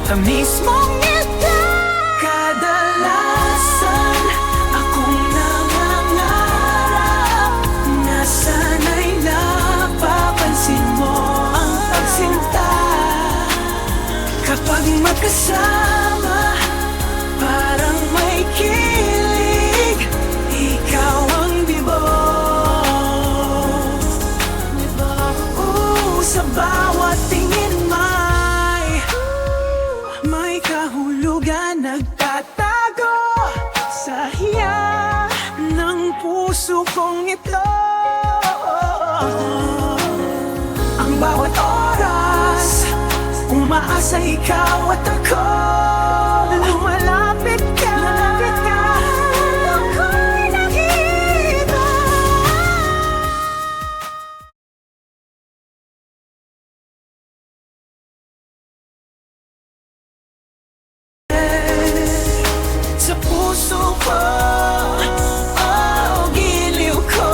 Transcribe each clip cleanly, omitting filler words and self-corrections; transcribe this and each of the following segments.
tamis mong ngiti. Kadalasan akong nangangarap na sana'y napapansin mo ang pagsinta. Kapag magkasama, parang may kilig, ikaw ang bibo. Sa bawat tingin may kahulugan, nagtatago sa hiya ng puso kong ito. Ang bawat oras, umaasa ikaw at ako. Lumalapit ka, ako'y nag-iiba. Sa puso ko, oh, giliw ko,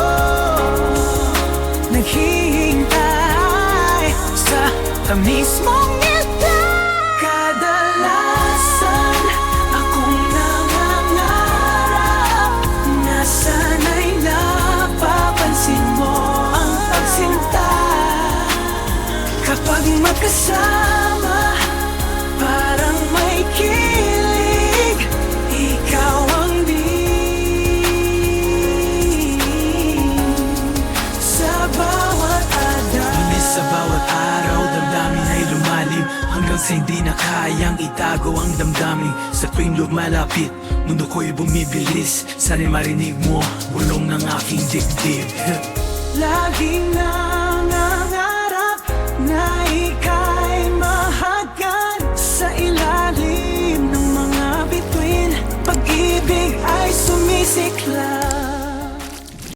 naghihintay sa tamis mong ngiti. Kadalasan akong nangangarap na sana'y napapansin mo ang pagsinta. Kapag magkasama, parang may kilig, ikaw ang sa bawat araw. Ngunit sa bawat araw, damdamin ay lumalim, hanggang sa hindi na kayang itago ang damdamin. Sa tuwing lumalapit, mundo ko'y bumibilis. Sana'y marinig mo, bulong ng aking dibdib. Laging nangangarap na ika'y mahagkan sa ilalim ng mga bituin. Pag-ibig ay sumisiklab.